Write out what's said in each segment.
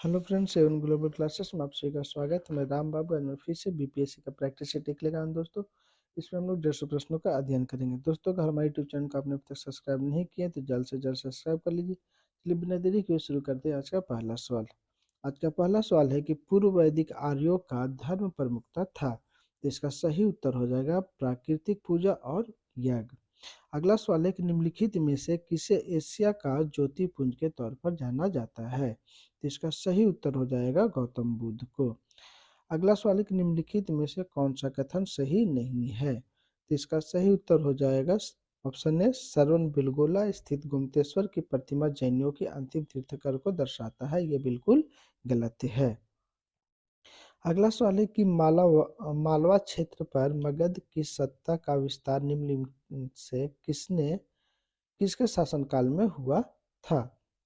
Hello friends, seven global classes में आप सभी का स्वागत है। मैं राम बाबू एंड फिर से बीपीएससी का प्रैक्टिस सेट लेकर आया हूं दोस्तों। इसमें हम लोग 150 प्रश्नों का अध्ययन करेंगे। दोस्तों, अगर हमारे यूट्यूब चैनल को आपने अब तक सब्सक्राइब नहीं किया तो जल्द से जल्द सब्सक्राइब कर लीजिए। चलिए बिना देरी किए शुरू करते हैं आज का पहला सवाल। आज का पहला सवाल है कि पूर्व वैदिक आर्यों का धर्म प्रमुखता था। तो इसका सही उत्तर हो जाएगा प्राकृतिक पूजा और यज्ञ। अगला सवाल है कि निम्नलिखित में से किसे एशिया का ज्योतिपुंज के तौर पर जाना जाता है। तो इसका सही उत्तर हो जाएगा गौतम बुद्ध को। अगला सवाल है कि निम्नलिखित में से कौन सा कथन सही नहीं है। तो इसका सही उत्तर हो जाएगा ऑप्शन ए, श्रवण बेलगोला स्थित गुप्तेश्वर की प्रतिमा जैनियों की अंतिम तीर्थंकर को दर्शाता है। ये बिल्कुल गलत है। अगला सवाल है कि मालवा क्षेत्र पर मगध की सत्ता का विस्तार निम्नलिखित से किसके शासनकाल में हुआ था।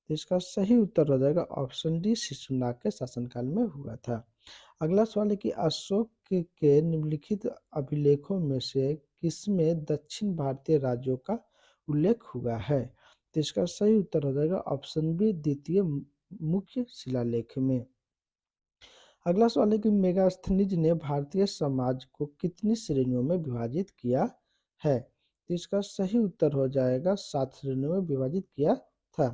तो इसका सही उत्तर हो जाएगा ऑप्शन डी, शिशुनाग के शासनकाल में हुआ था। अगला सवाल है कि अशोक के निम्नलिखित अभिलेखों में से किसमें दक्षिण भारतीय राज्यों का उल्लेख हुआ है। तो इसका सही उत्तर हो जाएगा ऑप्शन बी, द्वितीय मुख्य शिलालेख में। अगला सवाल है कि मेगास्थनीज ने भारतीय समाज को कितनी श्रेणियों में विभाजित किया है। तो इसका सही उत्तर हो जाएगा 7 श्रेणियों में विभाजित किया था।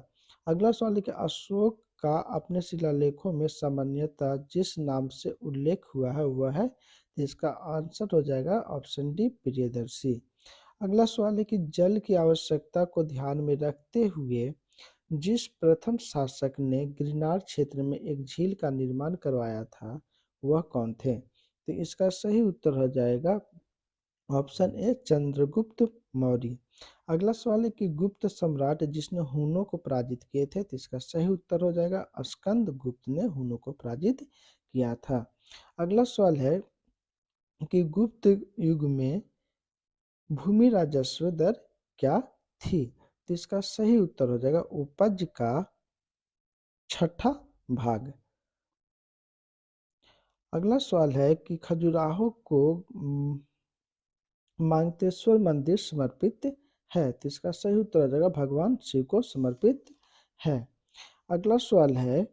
अगला सवाल है कि अशोक का अपने शिलालेखों में सामान्यतः जिस नाम से उल्लेख हुआ है वह है। तो इसका आंसर हो जाएगा ऑप्शन डी, प्रियदर्शी। अगला सवाल है कि जल की आवश्यकता को ध्यान में रखते हुए जिस प्रथम शासक ने गिरनार क्षेत्र में एक झील का निर्माण करवाया था वह कौन थे। तो इसका सही उत्तर हो जाएगा ऑप्शन ए, चंद्रगुप्त मौर्य। अगला सवाल है कि गुप्त सम्राट जिसने हुनों को पराजित किए थे। तो इसका सही उत्तर हो जाएगा स्कंद गुप्त ने हुनों को पराजित किया था। अगला सवाल है कि गुप्त युग में भूमि राजस्व दर क्या थी। तो इसका सही उत्तर हो जाएगा उपज का 6ठा भाग। अगला सवाल है कि खजुराहो को मांगतेश्वर मंदिर समर्पित है। तो इसका सही उत्तर हो जाएगा भगवान शिव को समर्पित है। अगला सवाल है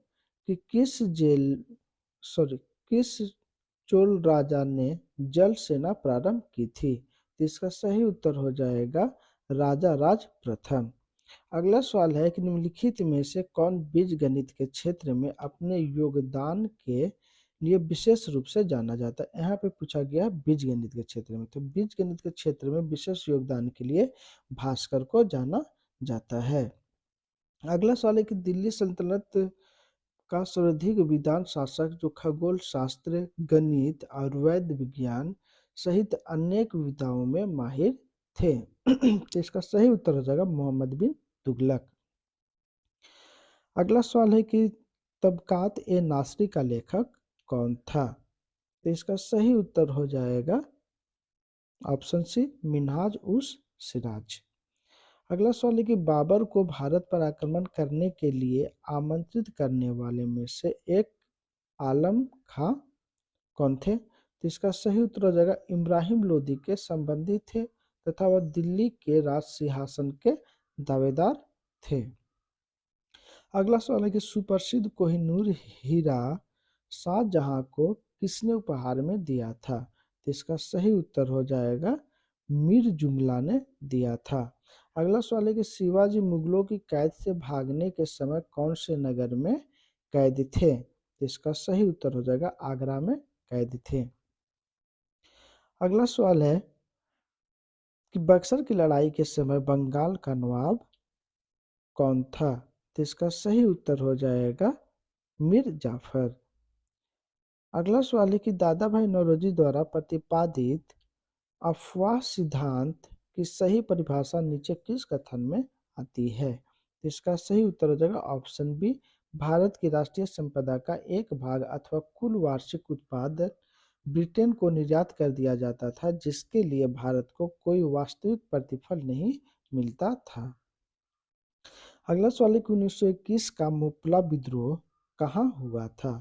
कि किस चोल राजा ने जल सेना प्रारंभ की थी। तो इसका सही उत्तर हो जाएगा राजा राज प्रथम। अगला सवाल है कि निम्नलिखित में से कौन बीज गणित के क्षेत्र में अपने योगदान के लिए विशेष रूप से जाना जाता है। यहाँ पे पूछा गया बीज गणित के क्षेत्र में, तो बीज गणित के क्षेत्र में विशेष योगदान के लिए भास्कर को जाना जाता है। अगला सवाल है कि दिल्ली सल्तनत का सर्वाधिक विद्वान शासक जो खगोल शास्त्र, गणित और वैद्य विज्ञान सहित अनेक विधाओं में माहिर थे। तो इसका सही उत्तर हो जाएगा मोहम्मद बिन तुगलक। अगला सवाल है कि तबकात ए नासरी का लेखक कौन था। तो इसका सही उत्तर हो जाएगा ऑप्शन सी, मिन्हाज उस सिराज। अगला सवाल है कि बाबर को भारत पर आक्रमण करने के लिए आमंत्रित करने वाले में से एक आलम खां कौन थे। तो इसका सही उत्तर हो जाएगा इब्राहिम लोदी के संबंधी थे तथा वह दिल्ली के राज सिंहासन के दावेदार थे। अगला सवाल है कि सुप्रसिद्ध कोहिनूर हीरा शाहजहां को किसने उपहार में दिया था। तो इसका सही उत्तर हो जाएगा मीर जुमला ने दिया था। अगला सवाल है कि शिवाजी मुगलों की कैद से भागने के समय कौन से नगर में कैद थे। तो इसका सही उत्तर हो जाएगा आगरा में कैद थे। अगला सवाल है कि बक्सर की लड़ाई के समय बंगाल का नवाब कौन था। तो इसका सही उत्तर हो जाएगा मीर जाफर। अगला सवाल है कि दादा भाई नौरोजी द्वारा प्रतिपादित अफवाह सिद्धांत की सही परिभाषा नीचे किस कथन में आती है। तो इसका सही उत्तर हो जाएगा ऑप्शन बी, भारत की राष्ट्रीय संपदा का एक भाग अथवा कुल वार्षिक उत्पादन ब्रिटेन को निर्यात कर दिया जाता था जिसके लिए भारत को कोई वास्तविक प्रतिफल नहीं मिलता था। अगला सवाल है कि 1921 का मुप्ला विद्रोह कहाँ हुआ था।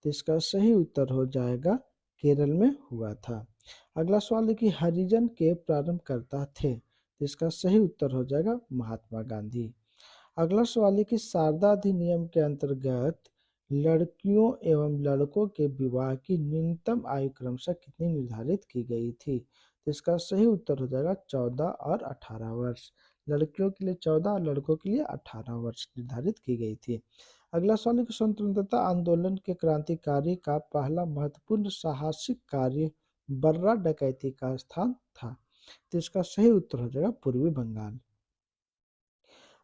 तो इसका सही उत्तर हो जाएगा केरल में हुआ था। अगला सवाल है कि हरिजन के प्रारंभकर्ता थे। तो इसका सही उत्तर हो जाएगा महात्मा गांधी। अगला सवाल है कि शारदा अधिनियम के अंतर्गत लड़कियों एवं लड़कों के विवाह की न्यूनतम आयु क्रमशः कितनी निर्धारित की गई थी? तो इसका सही उत्तर हो जाएगा 14 और 18 वर्ष। लड़कियों के लिए 14 और लड़कों के लिए 18 वर्ष निर्धारित की गई थी। अगला सवाल है कि स्वतंत्रता आंदोलन के क्रांतिकारी का पहला महत्वपूर्ण साहसिक कार्य बर्रा डकैती का स्थान था। तो इसका सही उत्तर हो जाएगा पूर्वी बंगाल।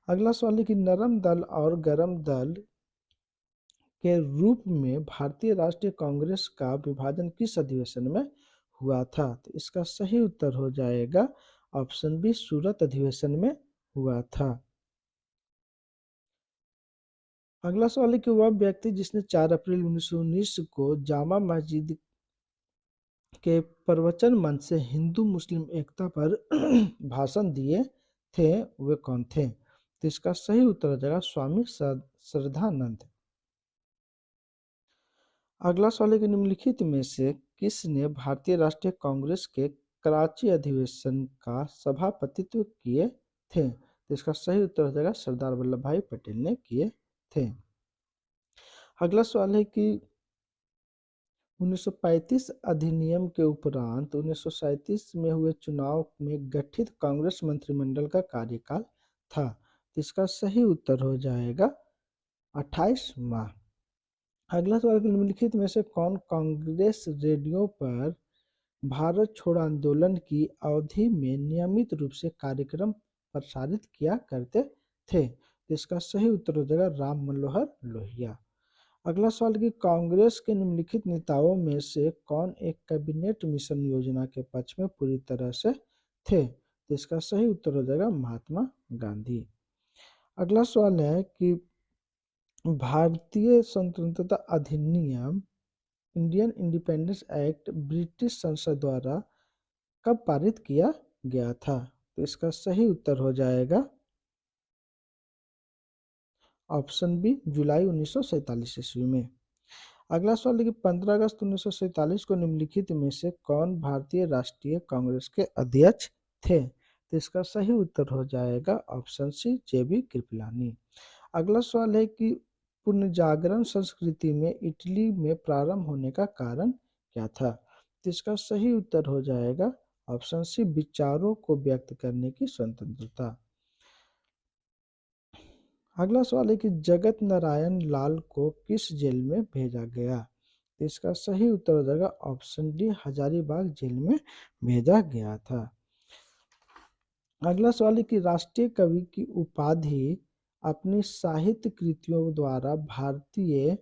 अगला सवाल है कि नरम दल और गरम दल के रूप में भारतीय राष्ट्रीय कांग्रेस का विभाजन किस अधिवेशन में हुआ था? तो इसका सही उत्तर हो जाएगा ऑप्शन बी, सूरत अधिवेशन में हुआ था। अगला सवाल है कि वह व्यक्ति जिसने 4 अप्रैल 1919 को जामा मस्जिद के प्रवचन मंच से हिंदू मुस्लिम एकता पर भाषण दिए थे, वे कौन थे? तो इसका सही उत्तर हो जाएगा स्वामी श्रद्धानंद। अगला सवाल है कि निम्नलिखित में से किसने भारतीय राष्ट्रीय कांग्रेस के कराची अधिवेशन का सभापतित्व किए थे? तो इसका सही उत्तर हो जाएगा सरदार वल्लभ भाई पटेल ने किए थे। अगला सवाल है कि 1935 अधिनियम के उपरांत 1937 में हुए चुनाव में गठित कांग्रेस मंत्रिमंडल का कार्यकाल था। तो इसका सही उत्तर हो जाएगा 28 माह। अगला सवाल कि निम्नलिखित में से कौन कांग्रेस रेडियो पर भारत छोड़ो आंदोलन की अवधि में नियमित रूप से कार्यक्रम प्रसारित किया करते थे? तो इसका सही उत्तर हो जाएगा राम मनोहर लोहिया। अगला सवाल कि कांग्रेस के निम्नलिखित नेताओं में से कौन एक कैबिनेट मिशन योजना के पक्ष में पूरी तरह से थे? तो इसका सही उत्तर हो जाएगा महात्मा गांधी। अगला सवाल है कि भारतीय स्वतंत्रता अधिनियम इंडियन इंडिपेंडेंस एक्ट ब्रिटिश संसद द्वारा कब पारित किया गया था? तो इसका सही उत्तर हो जाएगा ऑप्शन बी, जुलाई 1947 ईस्वी में। अगला सवाल है कि 15 अगस्त 1947 को निम्नलिखित में से कौन भारतीय राष्ट्रीय कांग्रेस के अध्यक्ष थे? तो इसका सही उत्तर हो जाएगा ऑप्शन सी, जेबी कृपलानी। अगला सवाल है कि पुनर्जागरण संस्कृति में इटली में प्रारंभ होने का कारण क्या था? तो इसका सही उत्तर हो जाएगा ऑप्शन सी, विचारों को व्यक्त करने की स्वतंत्रता। अगला सवाल है कि जगत नारायण लाल को किस जेल में भेजा गया? तो इसका सही उत्तर हो जाएगा ऑप्शन डी, हजारीबाग जेल में भेजा गया था। अगला सवाल है कि राष्ट्रीय कवि की उपाधि अपनी साहित्य कृतियों द्वारा भारतीय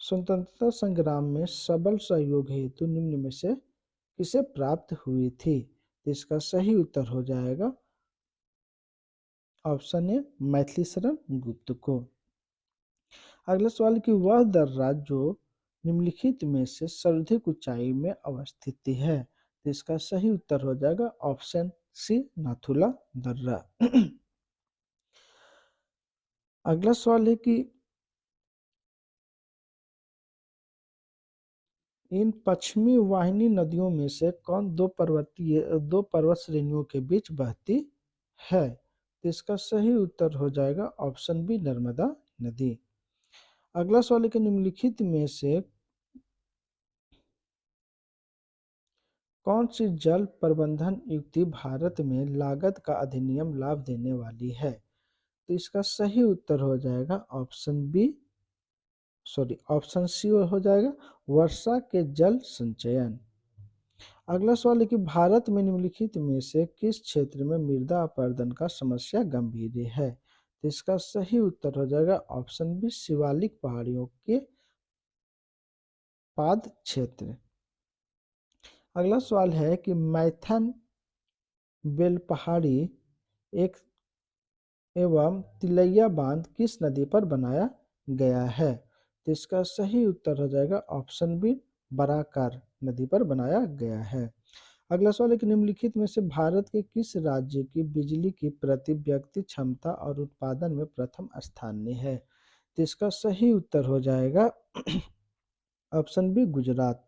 स्वतंत्रता संग्राम में सबल सहयोग हेतु निम्न में से किसे प्राप्त हुई थी? तो इसका सही उत्तर हो जाएगा ऑप्शन ए, मैथिली शरण गुप्त को। अगला सवाल कि वह दर्रा जो निम्नलिखित में से सर्वाधिक ऊंचाई में अवस्थित है? तो इसका सही उत्तर हो जाएगा ऑप्शन सी, नाथुला दर्रा। अगला सवाल है कि इन पश्चिमी वाहिनी नदियों में से कौन दो पर्वत श्रेणियों के बीच बहती है? तो इसका सही उत्तर हो जाएगा ऑप्शन बी, नर्मदा नदी। अगला सवाल है कि निम्नलिखित में से कौन सी जल प्रबंधन युक्ति भारत में लागत का अधिनियम लाभ देने वाली है? तो इसका सही उत्तर हो जाएगा ऑप्शन सी हो जाएगा, वर्षा के जल संचयन। अगला सवाल है कि भारत में निम्नलिखित में से किस क्षेत्र में मृदा अपरदन का समस्या गंभीर है? तो इसका सही उत्तर हो जाएगा ऑप्शन बी, शिवालिक पहाड़ियों के पाद क्षेत्र। अगला सवाल है कि मैथन बेलपहाड़ी एक एवं तिलैया बांध किस नदी पर बनाया गया है? तो इसका सही उत्तर हो जाएगा ऑप्शन बी, बराकर नदी पर बनाया गया है। अगला सवाल है कि निम्नलिखित में से भारत के किस राज्य की बिजली की प्रति व्यक्ति क्षमता और उत्पादन में प्रथम स्थान में है? तो इसका सही उत्तर हो जाएगा ऑप्शन बी, गुजरात।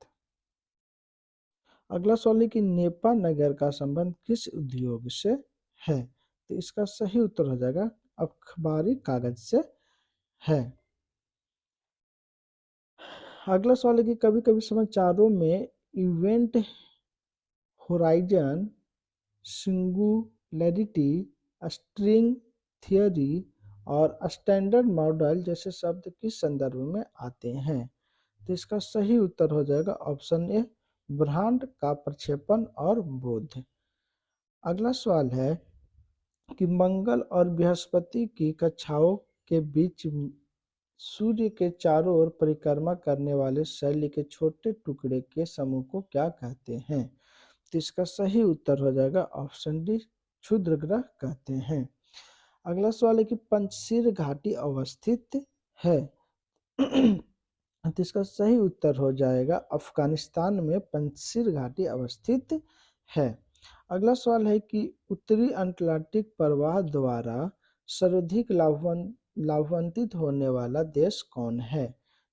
अगला सवाल है कि नेपा नगर का संबंध किस उद्योग से है? तो इसका सही उत्तर हो जाएगा अखबारी कागज से है। अगला सवाल है कि कभी कभी समाचारों में event horizon, singularity, string theory और स्टैंडर्ड मॉडल जैसे शब्द किस संदर्भ में आते हैं? तो इसका सही उत्तर हो जाएगा ऑप्शन ए, ब्रह्मांड का प्रक्षेपण और बोध। अगला सवाल है कि मंगल और बृहस्पति की कक्षाओं के बीच सूर्य के चारों ओर परिक्रमा करने वाले शैली के छोटे टुकड़े के समूह को क्या कहते हैं? तो इसका सही उत्तर हो जाएगा ऑप्शन डी, क्षुद्र ग्रह कहते हैं। अगला सवाल है कि पंचशील घाटी अवस्थित है। तो इसका सही उत्तर हो जाएगा अफगानिस्तान में पंचशील घाटी अवस्थित है। अगला सवाल है कि उत्तरी अटलांटिक प्रवाह द्वारा सर्वाधिक लाभान्वित होने वाला देश कौन है?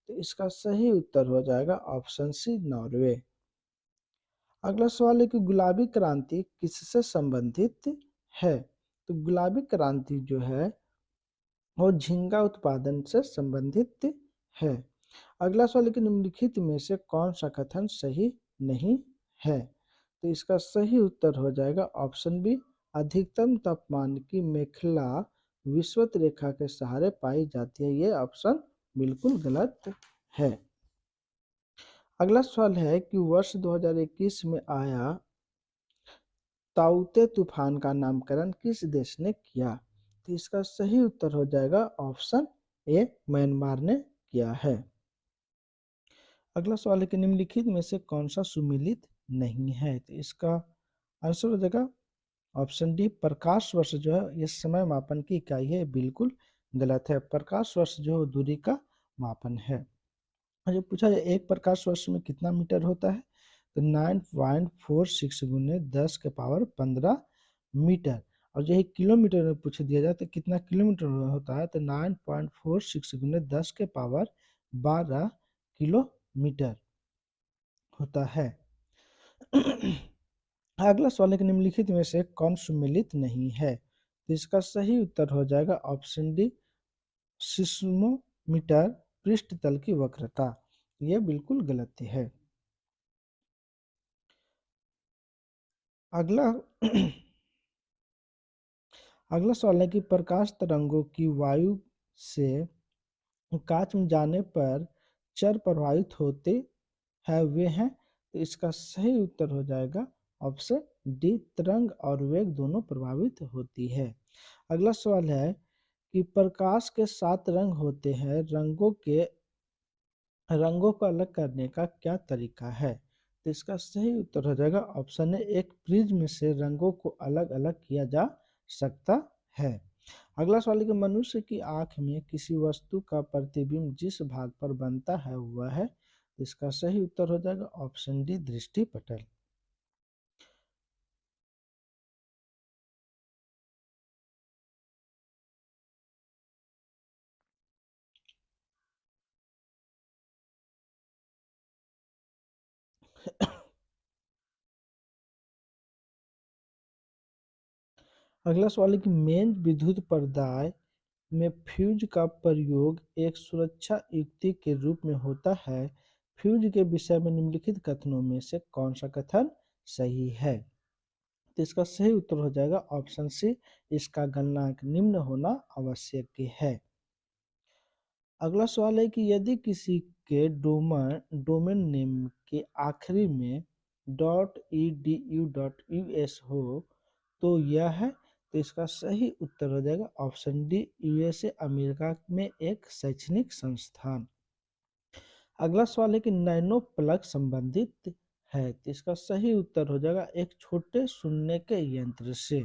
तो इसका सही उत्तर हो जाएगा ऑप्शन सी, नॉर्वे। अगला सवाल है कि गुलाबी क्रांति किससे संबंधित है? तो गुलाबी क्रांति जो है वो झींगा उत्पादन से संबंधित है। अगला सवाल है कि निम्नलिखित में से कौन सा कथन सही नहीं है? तो इसका सही उत्तर हो जाएगा ऑप्शन बी, अधिकतम तापमान की मेखला विषुवत रेखा के सहारे पाई जाती है। ये ऑप्शन बिल्कुल गलत है। अगला सवाल है कि वर्ष 2021 में आया ताउते तूफान का नामकरण किस देश ने किया? तो इसका सही उत्तर हो जाएगा ऑप्शन ए, म्यांमार ने किया है। अगला सवाल है कि निम्नलिखित में से कौन सा सुमेलित नहीं है? तो इसका आंसर हो जाएगा ऑप्शन डी, प्रकाश वर्ष जो है ये समय मापन की इकाई है, बिल्कुल गलत है। प्रकाश वर्ष जो दूरी का मापन है। जो पूछा जाए एक प्रकाश वर्ष में कितना मीटर होता है? तो 9.46 गुने 10 के पावर 15 मीटर। और यही किलोमीटर में पूछ दिया जाए तो कितना किलोमीटर होता है? तो 9.46 गुने 10 के पावर 12 किलोमीटर होता है। अगला सवाल है कि निम्नलिखित में से कौन सुमेलित नहीं है? तो इसका सही उत्तर हो जाएगा ऑप्शन डी, सिस्मोमीटर, पृष्ठ तल की वक्रता। यह बिल्कुल गलत है। अगला अगला सवाल है कि प्रकाश तरंगों की वायु से कांच में जाने पर चर प्रभावित होते हैं, वे हैं? तो इसका सही उत्तर हो जाएगा ऑप्शन डी, तरंग और वेग दोनों प्रभावित होती है। अगला सवाल है कि प्रकाश के 7 रंग होते हैं, रंगों को अलग करने का क्या तरीका है? तो इसका सही उत्तर हो जाएगा ऑप्शन ए, एक प्रिज्म से रंगों को अलग अलग किया जा सकता है। अगला सवाल है कि मनुष्य की आंख में किसी वस्तु का प्रतिबिंब जिस भाग पर बनता है वह है? इसका सही उत्तर हो जाएगा ऑप्शन डी, दृष्टि पटल। अगला सवाल है कि मेन विद्युत प्रदाय में फ्यूज का प्रयोग एक सुरक्षा युक्ति के रूप में होता है। फ्यूज के विषय में निम्नलिखित कथनों में से कौन सा कथन सही है? तो इसका सही उत्तर हो जाएगा ऑप्शन सी, इसका गलनांक निम्न होना आवश्यक है। अगला सवाल है कि यदि किसी के डोमेन नेम के आखिरी में .edu.us हो तो यह है? तो इसका सही उत्तर हो जाएगा ऑप्शन डी, यूएसए अमेरिका में एक शैक्षणिक संस्थान। अगला सवाल है कि नैनो प्लग संबंधित है? तो इसका सही उत्तर हो जाएगा एक छोटे सुनने के यंत्र से।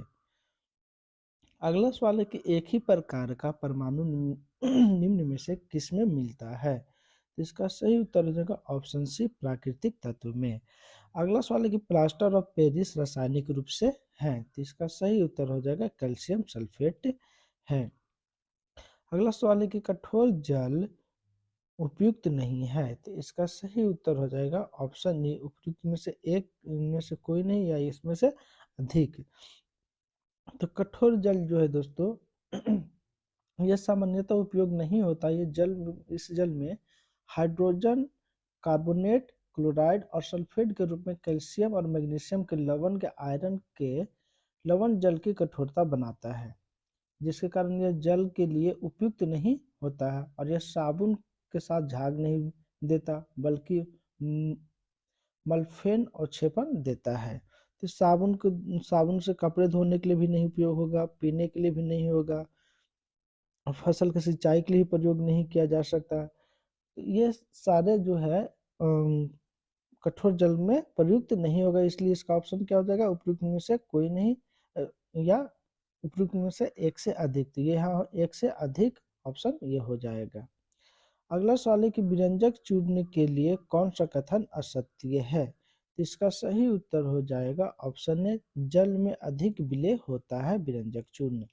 अगला सवाल है कि एक ही प्रकार का परमाणु निम्न में से किसमें मिलता है? तो इसका सही उत्तर हो जाएगा ऑप्शन सी, प्राकृतिक तत्व में। अगला सवाल है कि प्लास्टर ऑफ पेरिस रासायनिक रूप से है? तो इसका सही उत्तर हो जाएगा कैल्शियम सल्फेट है। अगला सवाल है कि कठोर जल उपयुक्त नहीं है? तो इसका सही उत्तर हो जाएगा ऑप्शन डी, उपयुक्त में से एक, इनमें से कोई नहीं या इसमें से अधिक। तो कठोर जल जो है दोस्तों यह सामान्यतः उपयोग नहीं होता। ये जल, इस जल में हाइड्रोजन कार्बोनेट, क्लोराइड और सल्फेट के रूप में कैल्शियम और मैग्नीशियम के लवण के आयरन के लवण जल की कठोरता बनाता है, जिसके कारण यह जल के लिए उपयुक्त नहीं होता है और यह साबुन के साथ झाग नहीं देता, बल्कि मलफेन और छेपन देता है। तो साबुन से कपड़े धोने के लिए भी नहीं उपयोग होगा, पीने के लिए भी नहीं होगा, फसल की सिंचाई के लिए प्रयोग नहीं किया जा सकता। ये सारे जो है कठोर जल में प्रयुक्त नहीं होगा, इसलिए इसका ऑप्शन क्या हो जाएगा, उपयुक्त में से कोई नहीं, या उपयुक्त में से एक से अधिक। तो ये यहाँ एक से अधिक ऑप्शन ये हो जाएगा। अगला सवाल है कि व्यंजक चूर्ण के लिए कौन सा कथन असत्य है। तो इसका सही उत्तर हो जाएगा ऑप्शन ए, जल में अधिक विलेय होता है व्यंजक चूर्ण।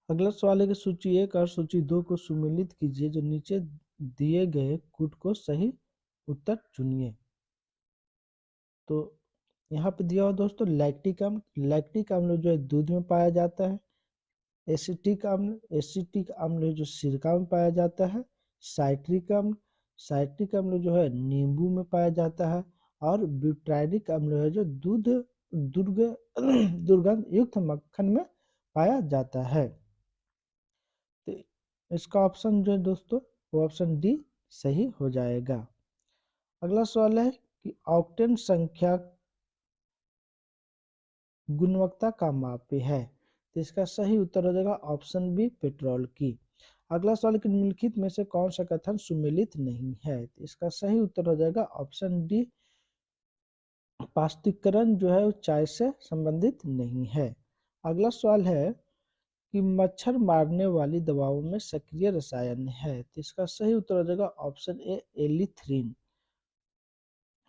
अगला सवाल है कि सूची 1 और सूची 2 को सुमेलित कीजिए, जो नीचे दिए गए कूट को सही उत्तर चुनिए। तो यहाँ पे दिया हुआ दोस्तों लैक्टिक अम्ल जो है दूध में पाया जाता है। एसिटिक अम्ल जो सिरका में पाया जाता है। साइट्रिक अम्ल जो है नींबू में पाया जाता है। और ब्यूटाइरिक अम्ल है जो दुर्गंध युक्त मक्खन में पाया जाता है। तो इसका ऑप्शन जो है दोस्तों वो ऑप्शन डी सही हो जाएगा। अगला सवाल है कि ऑक्टेन संख्या गुणवत्ता का माप है। तो इसका सही उत्तर हो जाएगा ऑप्शन बी, पेट्रोल की। अगला सवाल कि निम्नलिखित में से कौन सा कथन सुमेलित नहीं है। तो इसका सही उत्तर हो जाएगा ऑप्शन डी, पास्तिकरण जो है वो चाय से संबंधित नहीं है। अगला सवाल है कि मच्छर मारने वाली दवाओं में सक्रिय रसायन है। तो इसका सही उत्तर हो जाएगा ऑप्शन ए, एलिथ्रीन।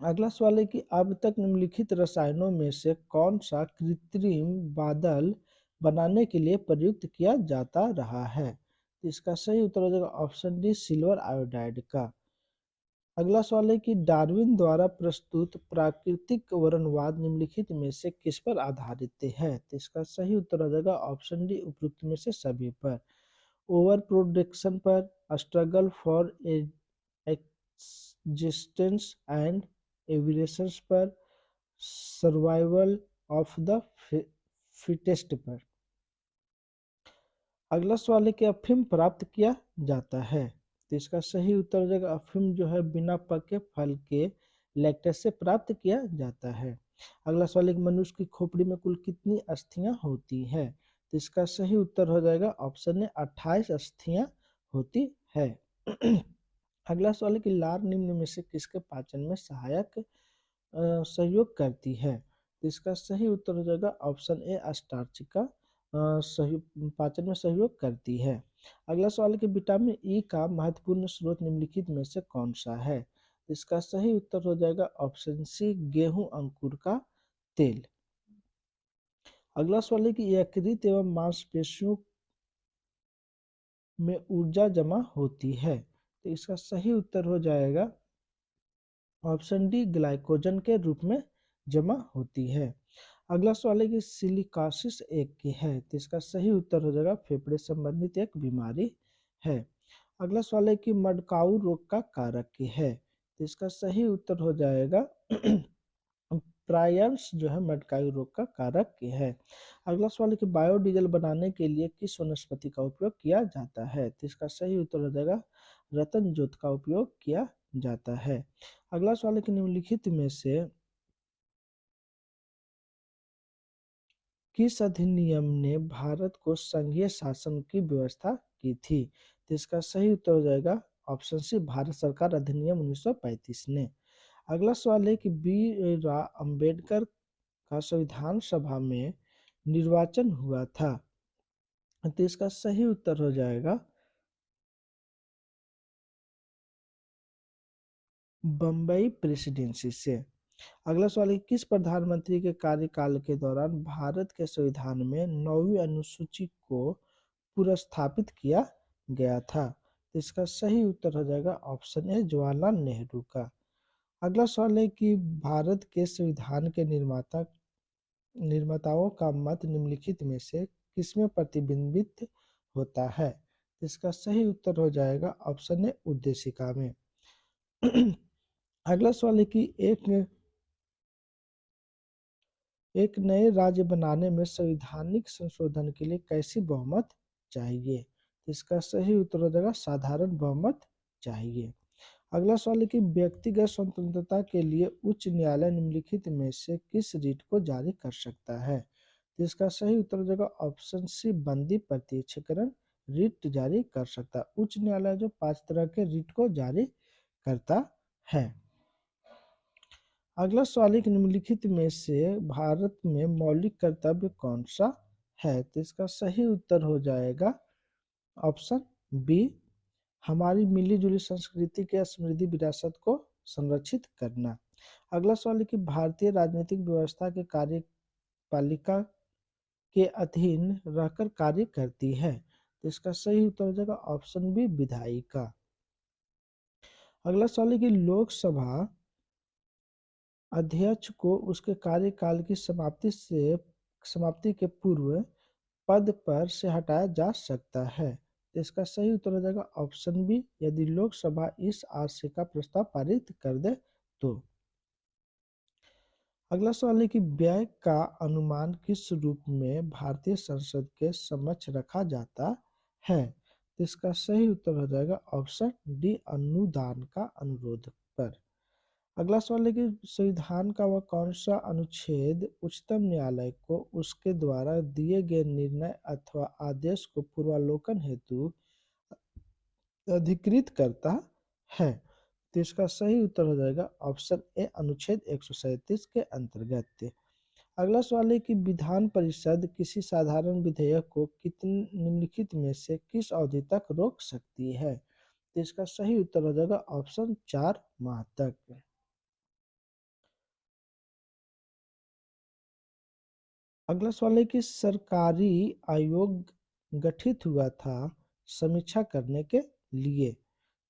अगला सवाल है कि अब तक निम्नलिखित रसायनों में से कौन सा कृत्रिम बादल बनाने के लिए प्रयुक्त किया जाता रहा है। तो इसका सही उत्तर हो जाएगा ऑप्शन डी, सिल्वर आयोडाइड का। अगला सवाल है कि डार्विन द्वारा प्रस्तुत प्राकृतिक वर्णवाद निम्नलिखित में से किस पर आधारित है। तो इसका सही उत्तर हो जाएगा ऑप्शन डी, उपयुक्त में से सभी पर। ओवर प्रोडक्शन पर, struggle for existence and evidence पर, सर्वाइवल ऑफ द फिटेस्ट पर। अगला सवाल है कि अफीम प्राप्त किया जाता है। तो इसका सही उत्तर हो जाएगा अफीम जो है बिना पके फल के लैक्टस से प्राप्त किया जाता है। अगला सवाल है कि मनुष्य की खोपड़ी में कुल कितनी अस्थियां होती है। तो इसका सही उत्तर हो जाएगा ऑप्शन ए, 28 अस्थियां होती है। अगला सवाल है कि लार निम्न में से किसके पाचन में सहायक सहयोग करती है। तो इसका सही उत्तर हो जाएगा ऑप्शन ए, स्टार्च का पाचन में सहयोग करती है। अगला सवाल है कि विटामिन ई का महत्वपूर्ण स्रोत निम्नलिखित में से कौन सा है। इसका सही उत्तर हो जाएगा ऑप्शन सी, गेहूं अंकुर का तेल। अगला सवाल है कि यकृत एवं मांसपेशियों में ऊर्जा जमा होती है। तो इसका सही उत्तर हो जाएगा ऑप्शन डी, ग्लाइकोजन के रूप में जमा होती है। अगला सवाल है कि सिलिकासिस एक की है। तो इसका सही उत्तर हो जाएगा फेफड़े संबंधित एक बीमारी है। अगला सवाल है कि मडकाऊ रोग का कारक की है। तो इसका सही उत्तर हो जाएगा प्रायंस जो है मडकाऊ रोग का कारक की है। अगला सवाल है कि बायोडीजल बनाने के लिए किस वनस्पति का उपयोग किया जाता है। तो इसका सही उत्तर हो जाएगा रतन जोत का उपयोग किया जाता है। अगला सवाल है कि निम्नलिखित में से किस अधिनियम ने भारत को संघीय शासन की व्यवस्था की थी। तो इसका सही उत्तर हो जाएगा ऑप्शन सी, भारत सरकार अधिनियम 1935 ने। अगला सवाल है कि बी अम्बेडकर का संविधान सभा में निर्वाचन हुआ था। तो इसका सही उत्तर हो जाएगा बम्बई प्रेसिडेंसी से। अगला सवाल है किस प्रधानमंत्री के कार्यकाल के दौरान भारत के संविधान में 9वीं अनुसूची को पुनर्स्थापित किया गया था। तो इसका सही उत्तर हो जाएगा ऑप्शन ए, जवाहरलाल नेहरू का। अगला सवाल है कि भारत के संविधान के निर्माताओं का मत निम्नलिखित में से किसमें प्रतिबिंबित होता है। इसका सही उत्तर हो जाएगा ऑप्शन ए उद्देशिका में। अगला सवाल है कि एक नए राज्य बनाने में संवैधानिक संशोधन के लिए कैसी बहुमत चाहिए? तो इसका सही उत्तर हो जाएगा साधारण बहुमत चाहिए। अगला सवाल है कि व्यक्तिगत स्वतंत्रता के लिए उच्च न्यायालय निम्नलिखित में से किस रीट को जारी कर सकता है? तो इसका सही उत्तर हो जाएगा ऑप्शन सी बंदी प्रत्यक्षीकरण रीट जारी कर सकता है। उच्च न्यायालय जो 5 तरह के रीट को जारी करता है। अगला सवाल है कि निम्नलिखित में से भारत में मौलिक कर्तव्य कौन सा है? तो इसका सही उत्तर हो जाएगा ऑप्शन बी हमारी मिली जुली संस्कृति के समृद्धि विरासत को संरक्षित करना। अगला सवाल है कि भारतीय राजनीतिक व्यवस्था के कार्यपालिका के अधीन रहकर कार्य करती है। तो इसका सही उत्तर हो जाएगा ऑप्शन बी विधायिका। अगला सवाल है कि लोकसभा अध्यक्ष को उसके कार्यकाल की समाप्ति के पूर्व पद पर से हटाया जा सकता है। तो इसका सही उत्तर हो जाएगा ऑप्शन बी यदि लोकसभा इस आशय का प्रस्ताव पारित कर दे तो। अगला सवाल है कि व्यय का अनुमान किस रूप में भारतीय संसद के समक्ष रखा जाता है? तो इसका सही उत्तर हो जाएगा ऑप्शन डी अनुदान का अनुरोध पर। अगला सवाल है कि संविधान का वह कौन सा अनुच्छेद उच्चतम न्यायालय को उसके द्वारा दिए गए निर्णय अथवा आदेश को पूर्वावलोकन हेतु अधिकृत करता है? तो इसका सही उत्तर हो जाएगा ऑप्शन ए अनुच्छेद 137 के अंतर्गत। अगला सवाल है कि विधान परिषद किसी साधारण विधेयक को कितने निम्नलिखित में से किस अवधि तक रोक सकती है? तो इसका सही उत्तर हो जाएगा ऑप्शन 4 माह तक। अगला सवाल है कि सरकारी आयोग गठित हुआ था समीक्षा करने के लिए।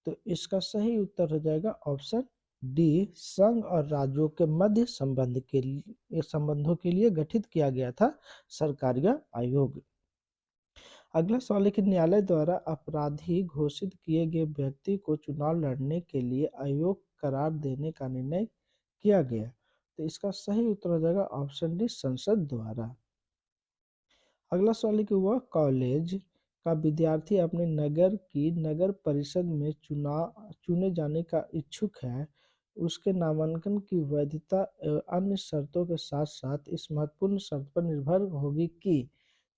तो इसका सही उत्तर हो जाएगा ऑप्शन डी संघ और राज्यों के मध्य संबंधों के लिए गठित किया गया था सरकारी आयोग। अगला सवाल है कि न्यायालय द्वारा अपराधी घोषित किए गए व्यक्ति को चुनाव लड़ने के लिए अयोग्य करार देने का निर्णय किया गया। तो इसका सही उत्तर हो जाएगा ऑप्शन डी संसद द्वारा। अगला सवाल है कि वह कॉलेज का विद्यार्थी अपने नगर की नगर परिषद में चुने जाने का इच्छुक है, उसके नामांकन की वैधता अन्य शर्तों के साथ साथ इस महत्वपूर्ण शर्त पर निर्भर होगी कि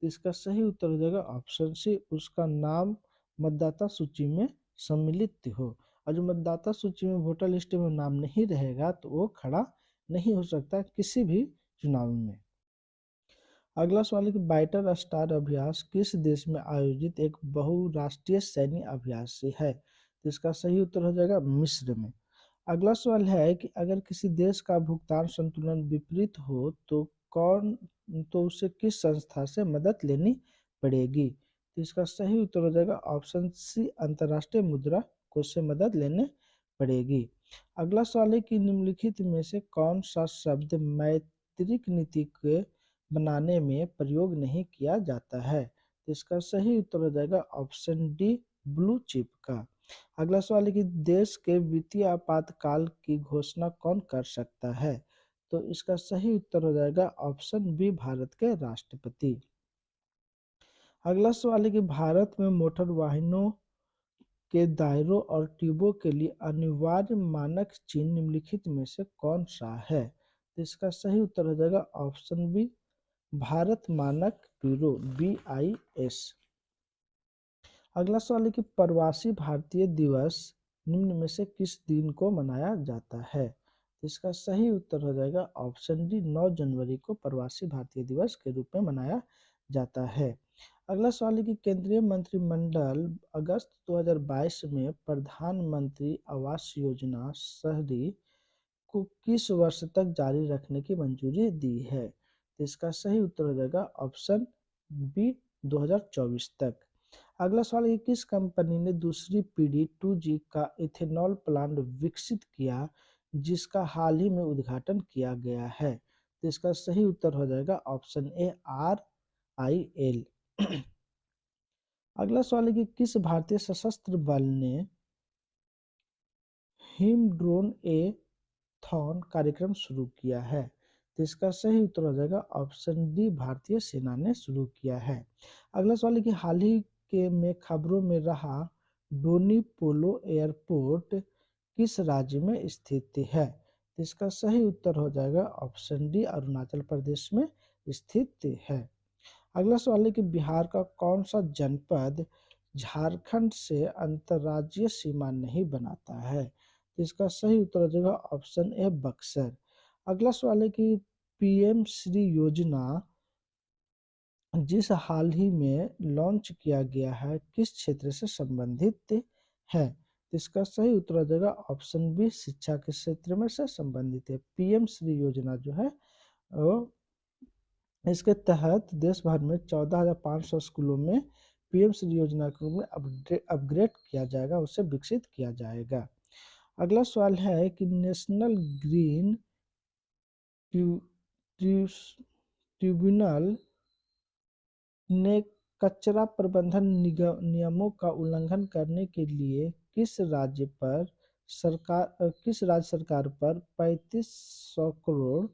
इसका सही उत्तर हो जाएगा ऑप्शन सी उसका नाम मतदाता सूची में सम्मिलित हो। और जो मतदाता सूची में वोटर लिस्ट में नाम नहीं रहेगा तो वो खड़ा नहीं हो सकता किसी भी चुनाव में। अगला सवाल है कि बाइटर स्टार अभ्यास किस देश में आयोजित एक बहुराष्ट्रीय सैन्य अभ्यास है? तो इसका सही उत्तर हो जाएगा मिस्र में। अगला सवाल है कि अगर किसी देश का भुगतान संतुलन विपरीत हो तो उसे किस संस्था से मदद लेनी पड़ेगी? तो इसका सही उत्तर हो जाएगा ऑप्शन सी अंतर्राष्ट्रीय मुद्रा कोष से मदद लेने पड़ेगी। अगला सवाल है कि निम्नलिखित में से कौन सा शब्द मौद्रिक नीति के बनाने में प्रयोग नहीं किया जाता है? तो इसका सही उत्तर हो जाएगा ऑप्शन डी ब्लू चिप का। अगला सवाल है कि देश के वित्तीय आपातकाल की घोषणा कौन कर सकता है? तो इसका सही उत्तर हो जाएगा ऑप्शन बी भारत के राष्ट्रपति। अगला सवाल है कि भारत में मोटर वाहनों के दायरों और ट्यूबों के लिए अनिवार्य मानक चिन्ह निम्नलिखित में से कौन सा है? तो इसका सही उत्तर हो जाएगा ऑप्शन बी भारत मानक ब्यूरो BIS। अगला सवाल है कि प्रवासी भारतीय दिवस निम्न में से किस दिन को मनाया जाता है? तो इसका सही उत्तर हो जाएगा ऑप्शन डी 9 जनवरी को प्रवासी भारतीय दिवस के रूप में मनाया जाता है। अगला सवाल है कि केंद्रीय मंत्रिमंडल अगस्त 2022 में प्रधानमंत्री आवास योजना शहरी को किस वर्ष तक जारी रखने की मंजूरी दी है? तो इसका सही उत्तर हो जाएगा ऑप्शन बी 2024 तक। अगला सवाल है किस कंपनी ने दूसरी पीढ़ी 2G का इथेनॉल प्लांट विकसित किया जिसका हाल ही में उद्घाटन किया गया है? तो इसका सही उत्तर हो जाएगा ऑप्शन ए RIL। अगला सवाल है कि किस भारतीय सशस्त्र बल ने हिम ड्रोन ए थॉन कार्यक्रम शुरू किया है? तो इसका सही उत्तर हो जाएगा ऑप्शन डी, भारतीय सेना ने शुरू किया है। अगला सवाल है कि हाल ही के में खबरों में रहा डोनी पोलो एयरपोर्ट किस राज्य में स्थित है? तो इसका सही उत्तर हो जाएगा ऑप्शन डी, अरुणाचल प्रदेश में स्थित है। अगला सवाल है कि बिहार का कौन सा जनपद झारखंड से अंतर्राज्यीय सीमा नहीं बनाता है? तो इसका सही उत्तर हो जाएगा ऑप्शन ए, बक्सर। अगला सवाल है कि पीएम श्री योजना जिस हाल ही में लॉन्च किया गया है किस क्षेत्र से संबंधित है? तो इसका सही उत्तर हो जाएगा ऑप्शन बी, शिक्षा के क्षेत्र में से संबंधित है। पीएम श्री योजना जो है वो इसके तहत देश भर में 14,500 स्कूलों में पीएम श्री योजना को में अपग्रेड किया जाएगा, उसे विकसित किया जाएगा। अगला सवाल है कि नेशनल ग्रीन ट्रिब्यूनल ने कचरा प्रबंधन नियमों का उल्लंघन करने के लिए किस राज्य सरकार पर 3500 करोड़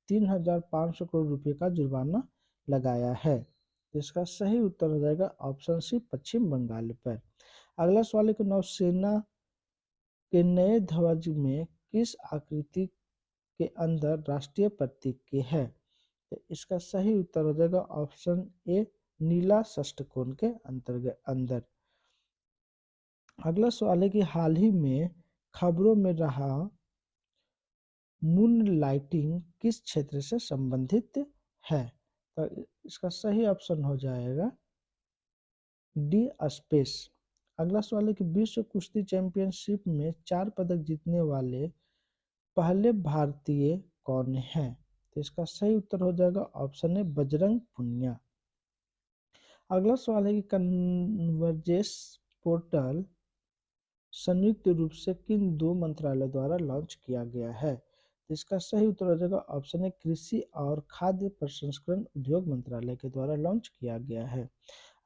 3,500 करोड़ रुपए का जुर्माना लगाया है? इसका सही उत्तर हो जाएगा ऑप्शन सी, पश्चिम बंगाल पर। अगला सवाल है कि नौसेना के नए ध्वज में किस आकृति के अंदर राष्ट्रीय प्रतीक है? तो इसका सही उत्तर हो जाएगा ऑप्शन ए, नीला षष्ठकोण के अंदर। अगला सवाल है कि हाल ही में खबरों में रहा मून लाइटिंग किस क्षेत्र से संबंधित है? तो इसका सही ऑप्शन हो जाएगा डी, स्पेस। अगला सवाल है कि विश्व कुश्ती चैंपियनशिप में 4 पदक जीतने वाले पहले भारतीय कौन हैं? तो इसका सही उत्तर हो जाएगा ऑप्शन ए, बजरंग पुनिया। अगला सवाल है कि कन्वर्जेस पोर्टल संयुक्त रूप से किन 2 मंत्रालय द्वारा लॉन्च किया गया है? तो इसका सही उत्तर हो जाएगा ऑप्शन ए, कृषि और खाद्य प्रसंस्करण उद्योग मंत्रालय के द्वारा लॉन्च किया गया है।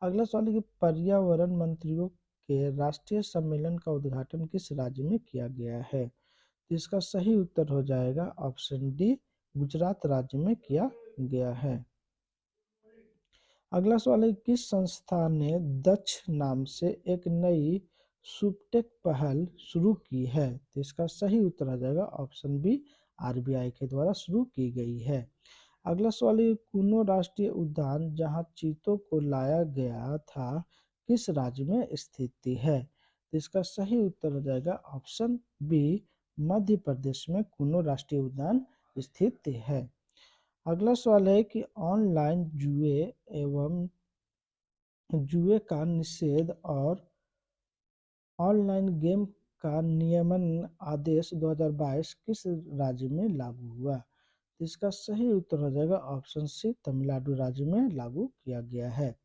अगला सवाल है कि पर्यावरण मंत्रियों के राष्ट्रीय सम्मेलन का उद्घाटन किस राज्य में किया गया है? तो इसका सही उत्तर हो जाएगा ऑप्शन डी, गुजरात राज्य में किया गया है। अगला सवाल है किस संस्था ने दक्ष नाम से एक नई सुपटेक पहल शुरू की है? तो इसका सही उत्तर आ जाएगा ऑप्शन बी, आरबीआई के द्वारा शुरू की गई है। अगला सवाल है कुनो राष्ट्रीय उद्यान जहां चीतों को लाया गया था किस राज्य में स्थित है? तो इसका सही उत्तर हो जाएगा ऑप्शन बी, मध्य प्रदेश में कुनो राष्ट्रीय उद्यान स्थित है। अगला सवाल है कि ऑनलाइन जुए का निषेध और ऑनलाइन गेम का नियमन आदेश 2022 किस राज्य में लागू हुआ? तो इसका सही उत्तर हो जाएगा ऑप्शन सी, तमिलनाडु राज्य में लागू किया गया है।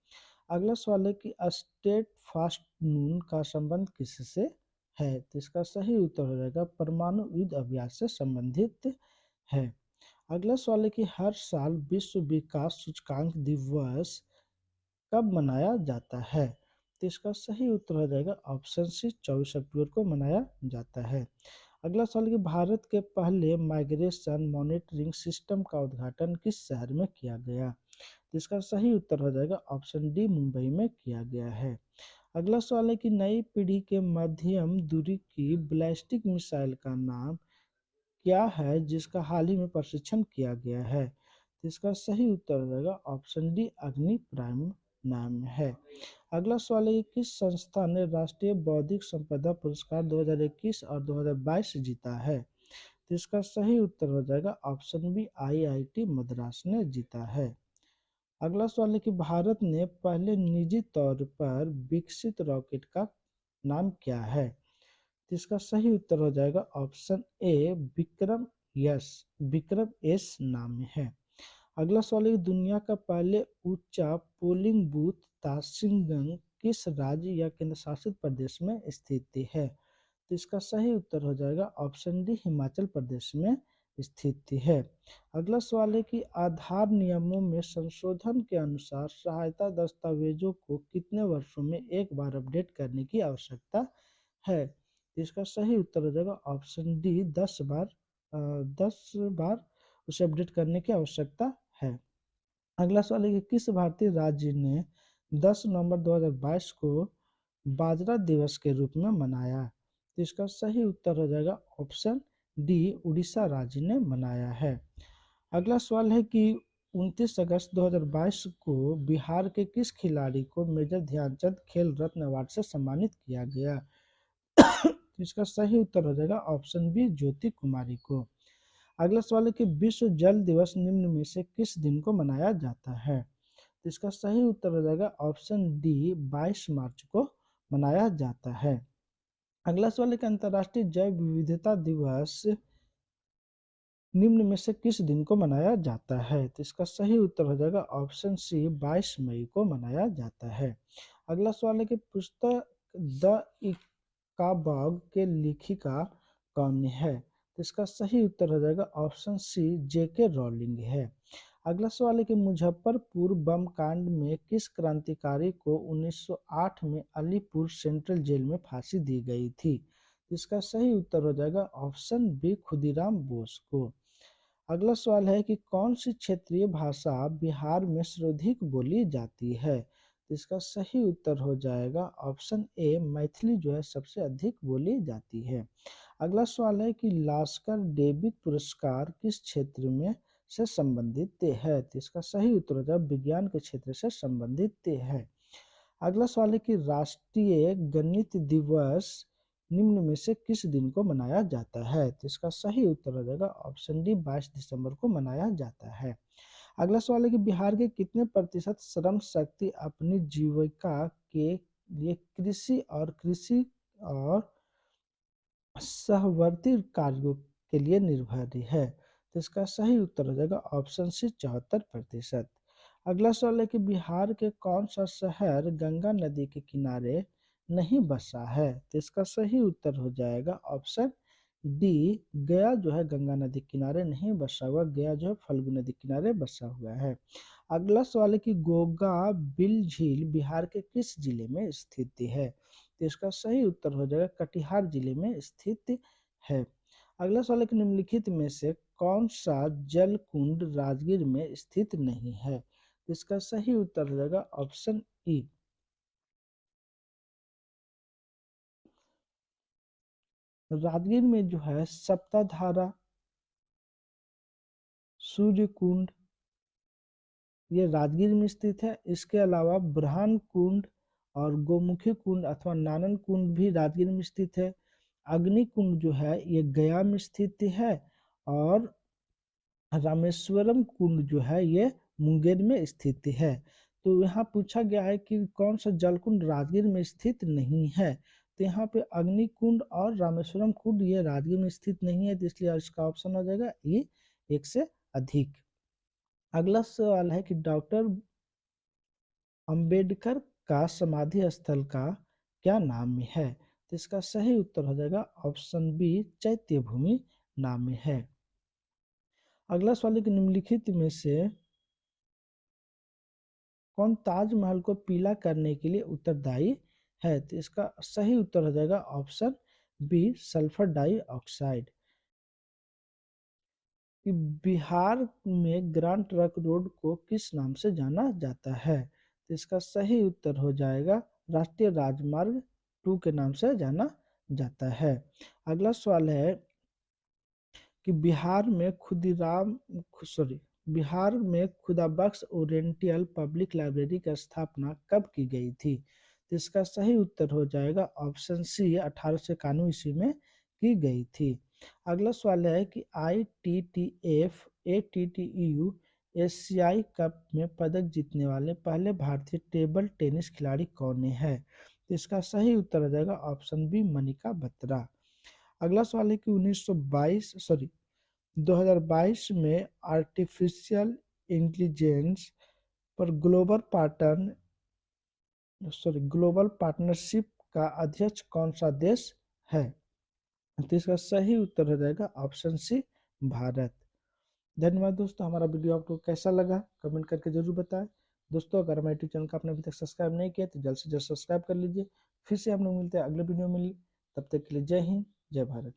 अगला सवाल है कि स्टेट फास्ट नून का संबंध किससे है? तो इसका सही उत्तर हो जाएगा परमाणु युद्ध अभ्यास से संबंधित है। अगला सवाल है कि हर साल विश्व विकास सूचकांक दिवस कब मनाया जाता है? तो इसका सही उत्तर हो जाएगा ऑप्शन सी, 24 अक्टूबर को मनाया जाता है। अगला सवाल है कि भारत के पहले माइग्रेशन मॉनिटरिंग सिस्टम का उद्घाटन किस शहर में किया गया? तो इसका सही उत्तर हो जाएगा ऑप्शन डी, मुंबई में किया गया है। अगला सवाल है कि नई पीढ़ी के मध्यम दूरी की बैलिस्टिक मिसाइल का नाम क्या है जिसका हाल ही में प्रशिक्षण किया गया है? तो इसका सही उत्तर हो जाएगा ऑप्शन डी, अग्नि प्राइम नाम है। अगला सवाल है कि किस संस्था ने राष्ट्रीय बौद्धिक संपदा पुरस्कार 2021 और 2022 जीता है? तो इसका सही उत्तर हो जाएगा ऑप्शन बी, आईआईटी मद्रास ने जीता है। अगला सवाल है कि भारत ने पहले निजी तौर पर विकसित रॉकेट का नाम क्या है? तो इसका सही उत्तर हो जाएगा ऑप्शन ए, विक्रम एस नाम है। अगला सवाल है कि दुनिया का पहले ऊंचा पोलिंग बूथ ताशिंगंग किस राज्य या केंद्र शासित प्रदेश में स्थित है? तो इसका सही उत्तर हो जाएगा ऑप्शन डी, हिमाचल प्रदेश में स्थित है। अगला सवाल है कि आधार नियमों में संशोधन के अनुसार सहायता दस्तावेजों को कितने वर्षों में एक बार अपडेट करने की आवश्यकता है। तो इसका सही उत्तर हो जाएगा ऑप्शन डी, 10 बार। 10 बार उसे अपडेट करने की आवश्यकता है। अगला सवाल है कि किस भारतीय राज्य ने 10 नवंबर 2022 को बाजरा दिवस के रूप में मनाया। तो इसका सही उत्तर हो जाएगा ऑप्शन डी, उड़ीसा राज्य ने मनाया है। अगला सवाल है कि 29 अगस्त 2022 को बिहार के किस खिलाड़ी को मेजर ध्यानचंद खेल रत्न अवार्ड से सम्मानित किया गया। तो इसका सही उत्तर हो जाएगा ऑप्शन बी, ज्योति कुमारी को। अगला सवाल है कि विश्व जल दिवस निम्न में से किस दिन को मनाया जाता है। तो इसका सही उत्तर हो जाएगा ऑप्शन डी, 22 मार्च को मनाया जाता है। अगला सवाल है कि अंतर्राष्ट्रीय जैव विविधता दिवस निम्न में से किस दिन को मनाया जाता है। तो इसका सही उत्तर हो जाएगा ऑप्शन सी, 22 मई को मनाया जाता है। अगला सवाल है कि पुस्तक द इकाबग के लेखिका कौन है। तो इसका सही उत्तर हो जाएगा ऑप्शन सी, जेके रॉलिंग है। अगला सवाल है कि मुजफ्फरपुर बम कांड में किस क्रांतिकारी को 1908 में अलीपुर सेंट्रल जेल में फांसी दी गई थी। इसका सही उत्तर हो जाएगा ऑप्शन बी, खुदीराम बोस को। अगला सवाल है कि कौन सी क्षेत्रीय भाषा बिहार में सर्वाधिक बोली जाती है। तो इसका सही उत्तर हो जाएगा ऑप्शन ए, मैथिली जो है सबसे अधिक बोली जाती है। अगला सवाल है कि लास्कर डेविड पुरस्कार किस क्षेत्र में से संबंधित है। तो इसका सही उत्तर हो जाएगा विज्ञान के क्षेत्र से संबंधित है। अगला सवाल है कि राष्ट्रीय गणित दिवस निम्न में से किस दिन को मनाया जाता है। तो इसका सही उत्तर हो जाएगा ऑप्शन डी, 22 दिसंबर को मनाया जाता है। अगला सवाल है कि बिहार के कितने प्रतिशत श्रम शक्ति अपनी जीविका के लिए कृषि और सहवर्ती कार्यों के लिए निर्भर है। तो इसका सही उत्तर हो जाएगा ऑप्शन सी, 74%। अगला सवाल है कि बिहार के कौन सा शहर गंगा नदी के किनारे नहीं बसा है। तो इसका सही उत्तर हो जाएगा ऑप्शन डी, गया जो है गंगा नदी किनारे नहीं बसा हुआ, गया जो है फल्गु नदी किनारे बसा हुआ है। अगला सवाल है कि गोगा बिल झील बिहार के किस जिले में स्थित है। तो इसका सही उत्तर हो जाएगा कटिहार जिले में स्थित है। अगला सवाल है कि निम्नलिखित में से कौन सा जल कुंड राजगीर में स्थित नहीं है। तो इसका सही उत्तर हो जाएगा ऑप्शन ई, राजगीर में जो है सप्ताधारा, सूर्य कुंड, ये राजगीर में स्थित है। इसके अलावा ब्रह्म कुंड और गोमुखी कुंड अथवा नानन कुंड भी राजगीर में स्थित है। अग्नि कुंड जो है ये गया में स्थित है और रामेश्वरम कुंड जो है ये मुंगेर में स्थित है। तो यहाँ पूछा गया है कि कौन सा जलकुंड राजगीर में स्थित नहीं है। तो यहाँ पे अग्नि कुंड और रामेश्वरम कुंड ये राजगीर में स्थित नहीं है, तो इसलिए इसका ऑप्शन हो जाएगा ये, एक से अधिक। अगला सवाल है कि डॉक्टर अंबेडकर का समाधि स्थल का क्या नाम है। तो इसका सही उत्तर हो जाएगा ऑप्शन बी, चैत्य भूमि नाम है। अगला सवाल है कि निम्नलिखित में से कौन ताजमहल को पीला करने के लिए उत्तरदायी है। तो इसका सही उत्तर हो जाएगा ऑप्शन बी, सल्फर डाइऑक्साइड। कि बिहार में ग्रांड ट्रंक रोड को किस नाम से जाना जाता है। तो इसका सही उत्तर हो जाएगा राष्ट्रीय राजमार्ग 2 के नाम से जाना जाता है। अगला सवाल है कि बिहार में खुदाबख्श ओरिएंटल पब्लिक लाइब्रेरी की स्थापना कब की गई थी। तो इसका सही उत्तर हो जाएगा ऑप्शन सी, 1891 ईस्वी में की गई थी। अगला सवाल है कि ITTF ATTEU एशियाई कप में पदक जीतने वाले पहले भारतीय टेबल टेनिस खिलाड़ी कौन है। तो इसका सही उत्तर हो जाएगा ऑप्शन बी, मनिका बत्रा। अगला सवाल है कि 2022 में आर्टिफिशियल इंटेलिजेंस पर ग्लोबल पार्टनरशिप का अध्यक्ष कौन सा देश है। तो इसका सही उत्तर हो जाएगा ऑप्शन सी, भारत। धन्यवाद दोस्तों, हमारा वीडियो आपको कैसा लगा कमेंट करके जरूर बताएं। दोस्तों अगर हमारे यूट्यूब चैनल को आपने अभी तक सब्सक्राइब नहीं किया तो जल्द से जल्द सब्सक्राइब कर लीजिए। फिर से हम लोग मिलते हैं अगले वीडियो में। तब तक के लिए जय हिंद, जय भारत।